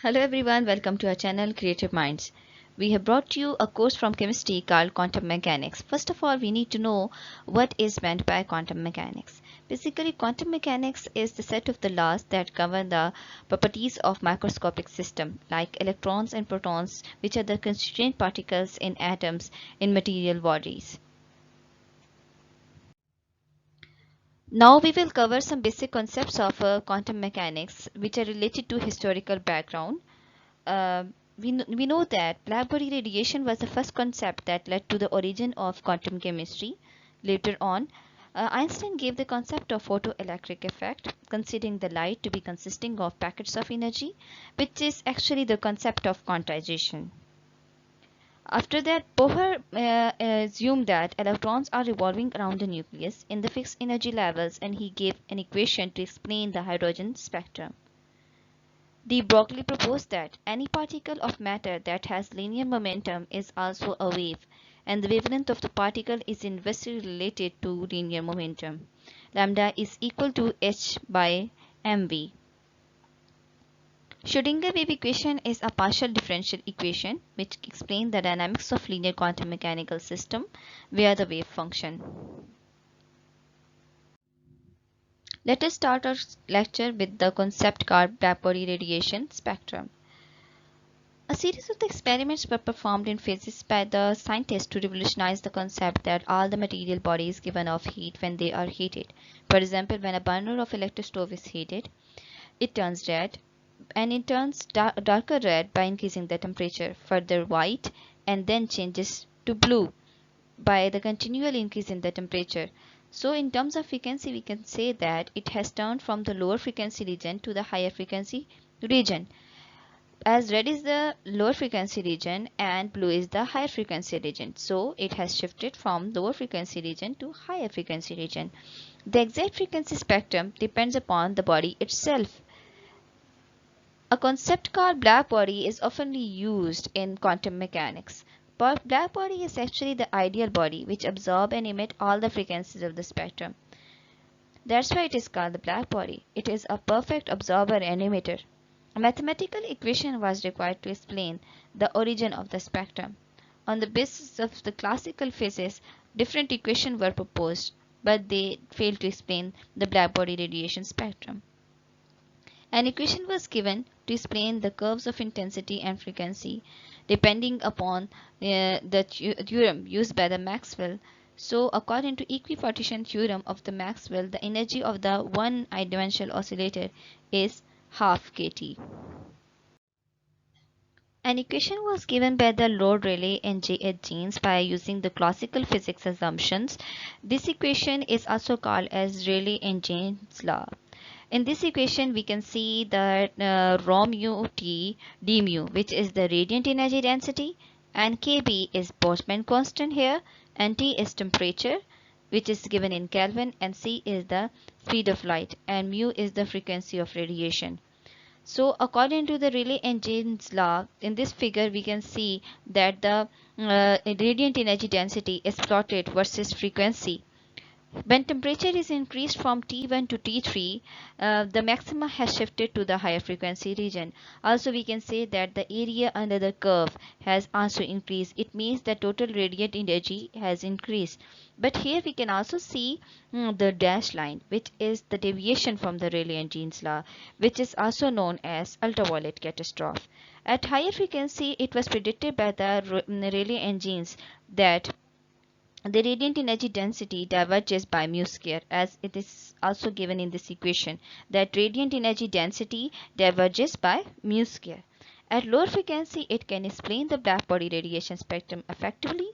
Hello everyone, welcome to our channel Creative Minds. We have brought you a course from chemistry called quantum mechanics. First of all, we need to know what is meant by quantum mechanics. Basically, quantum mechanics is the set of the laws that govern the properties of microscopic system like electrons and protons, which are the constituent particles in atoms in material bodies. Now we will cover some basic concepts of quantum mechanics which are related to historical background. uh, we know that black body radiation was the first concept that led to the origin of quantum chemistry. Later on, Einstein gave the concept of photoelectric effect, considering the light to be consisting of packets of energy, which is actually the concept of quantization. After that, Bohr assumed that electrons are revolving around the nucleus in the fixed energy levels, and he gave an equation to explain the hydrogen spectrum. De Broglie proposed that any particle of matter that has linear momentum is also a wave, and the wavelength of the particle is inversely related to linear momentum. Lambda is equal to h by mv. Schrödinger wave equation is a partial differential equation which explains the dynamics of linear quantum mechanical system via the wave function. Let us start our lecture with the concept called blackbody radiation spectrum. A series of the experiments were performed in physics by the scientists to revolutionize the concept that all the material bodies given off heat when they are heated. For example, when a burner of electric stove is heated, it turns red, and it turns darker red by increasing the temperature, further white, and then changes to blue by the continual increase in the temperature. So in terms of frequency, we can say that it has turned from the lower frequency region to the higher frequency region, as red is the lower frequency region and blue is the higher frequency region. So it has shifted from lower frequency region to higher frequency region. The exact frequency spectrum depends upon the body itself. A concept called black body is often used in quantum mechanics. But black body is actually the ideal body which absorb and emit all the frequencies of the spectrum. That's why it is called the black body. It is a perfect absorber and emitter. A mathematical equation was required to explain the origin of the spectrum. On the basis of the classical physics, different equations were proposed, but they failed to explain the blackbody radiation spectrum. An equation was given to explain the curves of intensity and frequency depending upon the theorem used by the Maxwell. So, according to equipartition theorem of the Maxwell, the energy of the one-dimensional oscillator is half kT. An equation was given by the Lord Rayleigh and J. H. Jaynes by using the classical physics assumptions. This equation is also called as Rayleigh and Jaynes law. In this equation, we can see that rho mu T d mu, which is the radiant energy density, and Kb is Boltzmann constant here, and T is temperature, which is given in Kelvin, and C is the speed of light, and mu is the frequency of radiation. So according to the Rayleigh and Jaynes law, in this figure we can see that the radiant energy density is plotted versus frequency. When temperature is increased from T1 to T3, the maxima has shifted to the higher frequency region. Also, we can say that the area under the curve has also increased. It means the total radiant energy has increased. But here we can also see the dashed line, which is the deviation from the Rayleigh and Jaynes law, which is also known as ultraviolet catastrophe. At higher frequency, it was predicted by the Rayleigh and Jaynes that the radiant energy density diverges by mu square, as it is also given in this equation that radiant energy density diverges by mu square. At lower frequency, it can explain the blackbody radiation spectrum effectively,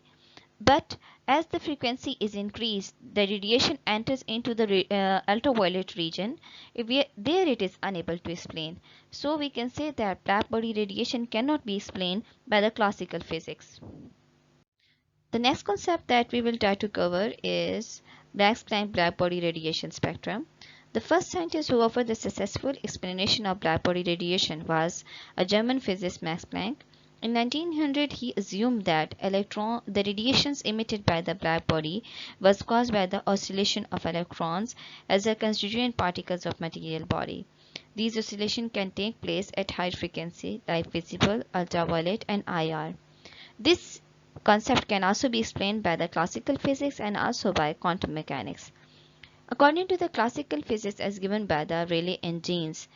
but as the frequency is increased, the radiation enters into the ultraviolet region. There it is unable to explain. So we can say that blackbody radiation cannot be explained by the classical physics. The next concept that we will try to cover is Max-Planck blackbody radiation spectrum. The first scientist who offered the successful explanation of blackbody radiation was a German physicist, Max Planck. In 1900, he assumed that the radiations emitted by the blackbody was caused by the oscillation of electrons as a constituent particles of material body. These oscillations can take place at high frequency like visible, ultraviolet, and IR. This concept can also be explained by the classical physics and also by quantum mechanics. According to the classical physics as given by the Rayleigh engines,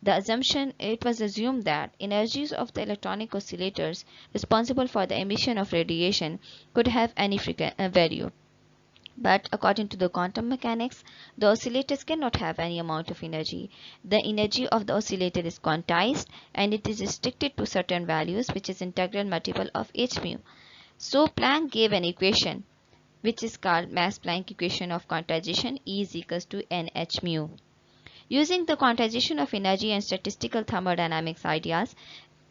it was assumed that energies of the electronic oscillators responsible for the emission of radiation could have any value. But according to the quantum mechanics, the oscillators cannot have any amount of energy. The energy of the oscillator is quantized and it is restricted to certain values, which is integral multiple of h mu. So Planck gave an equation which is called Max-Planck equation of quantization, E is equals to nh mu. Using the quantization of energy and statistical thermodynamics ideas,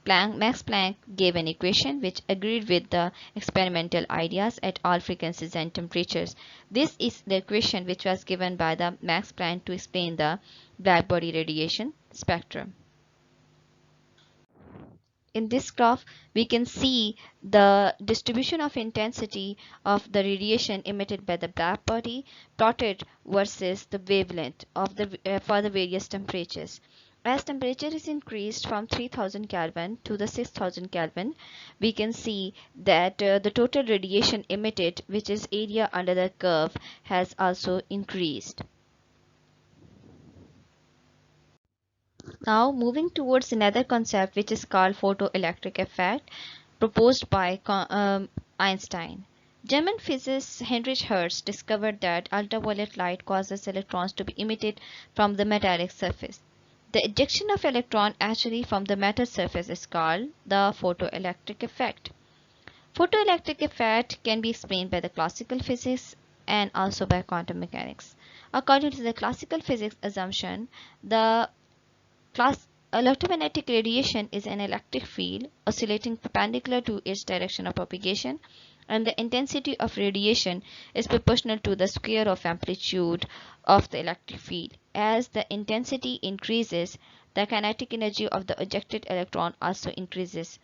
Max Planck gave an equation which agreed with the experimental ideas at all frequencies and temperatures. This is the equation which was given by the Max Planck to explain the blackbody radiation spectrum. In this graph, we can see the distribution of intensity of the radiation emitted by the black body plotted versus the wavelength of for the various temperatures. As temperature is increased from 3000 Kelvin to the 6000 Kelvin, we can see that the total radiation emitted, which is area under the curve, has also increased. Now moving towards another concept which is called photoelectric effect proposed by Einstein. German physicist Heinrich Hertz discovered that ultraviolet light causes electrons to be emitted from the metallic surface. The ejection of electron actually from the metal surface is called the photoelectric effect. Photoelectric effect can be explained by the classical physics and also by quantum mechanics. According to the classical physics assumption, the electromagnetic radiation is an electric field oscillating perpendicular to its direction of propagation, and the intensity of radiation is proportional to the square of amplitude of the electric field. As the intensity increases, the kinetic energy of the ejected electron also increases.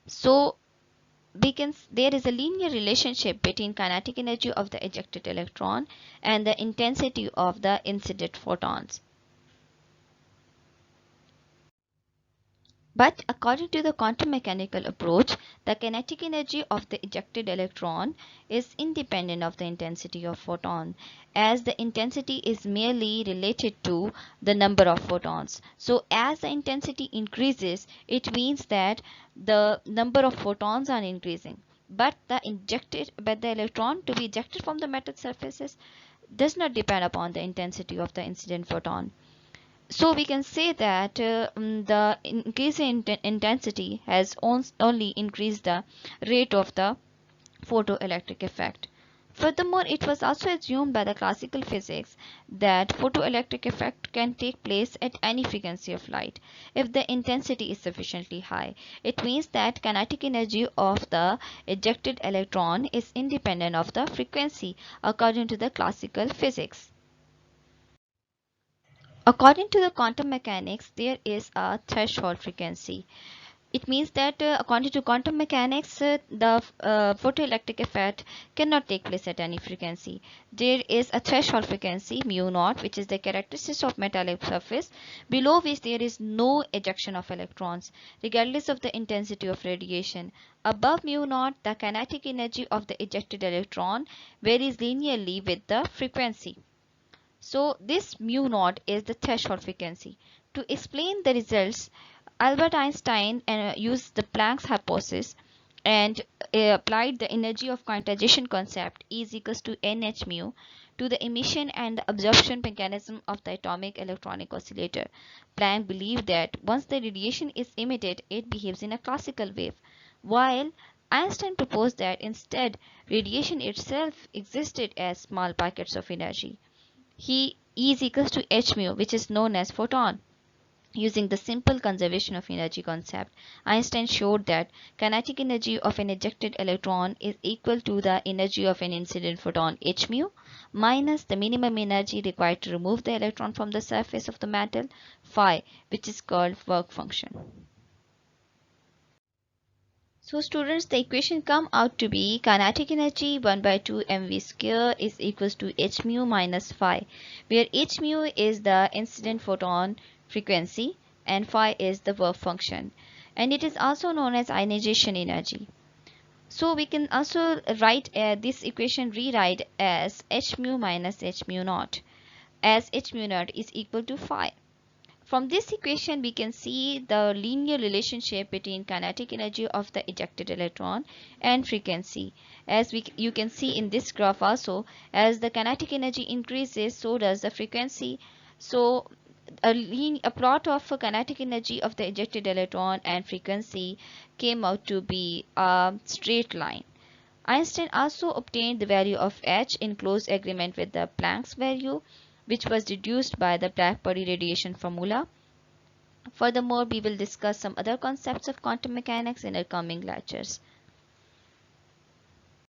So there is a linear relationship between kinetic energy of the ejected electron and the intensity of the incident photons. But according to the quantum mechanical approach, the kinetic energy of the ejected electron is independent of the intensity of photon, as the intensity is merely related to the number of photons. So as the intensity increases, it means that the number of photons are increasing. But the electron to be ejected from the metal surfaces does not depend upon the intensity of the incident photon. So we can say that the increase in intensity has only increased the rate of the photoelectric effect. Furthermore, it was also assumed by the classical physics that photoelectric effect can take place at any frequency of light if the intensity is sufficiently high. It means that kinetic energy of the ejected electron is independent of the frequency according to the classical physics. According to the quantum mechanics, there is a threshold frequency. It means that according to quantum mechanics, the photoelectric effect cannot take place at any frequency. There is a threshold frequency, mu naught, which is the characteristic of metallic surface, below which there is no ejection of electrons, regardless of the intensity of radiation. Above mu naught, the kinetic energy of the ejected electron varies linearly with the frequency. So this mu naught is the threshold frequency. To explain the results, Albert Einstein used the Planck's hypothesis and applied the energy of quantization concept E is equals to nh mu to the emission and the absorption mechanism of the atomic electronic oscillator. Planck believed that once the radiation is emitted, it behaves in a classical wave, while Einstein proposed that instead radiation itself existed as small packets of energy. E is equals to h mu, which is known as photon. Using the simple conservation of energy concept, Einstein showed that kinetic energy of an ejected electron is equal to the energy of an incident photon h mu minus the minimum energy required to remove the electron from the surface of the metal phi, which is called work function. So students, the equation come out to be kinetic energy 1 by 2 mv square is equals to h mu minus phi, where h mu is the incident photon frequency and phi is the work function, and it is also known as ionization energy. So we can also write this equation rewrite as h mu minus h mu naught, as h mu naught is equal to phi. From this equation, we can see the linear relationship between kinetic energy of the ejected electron and frequency. As you can see in this graph also, as the kinetic energy increases, so does the frequency. So a plot of kinetic energy of the ejected electron and frequency came out to be a straight line. Einstein also obtained the value of h in close agreement with the Planck's value, which was deduced by the black-body radiation formula. Furthermore, we will discuss some other concepts of quantum mechanics in our coming lectures.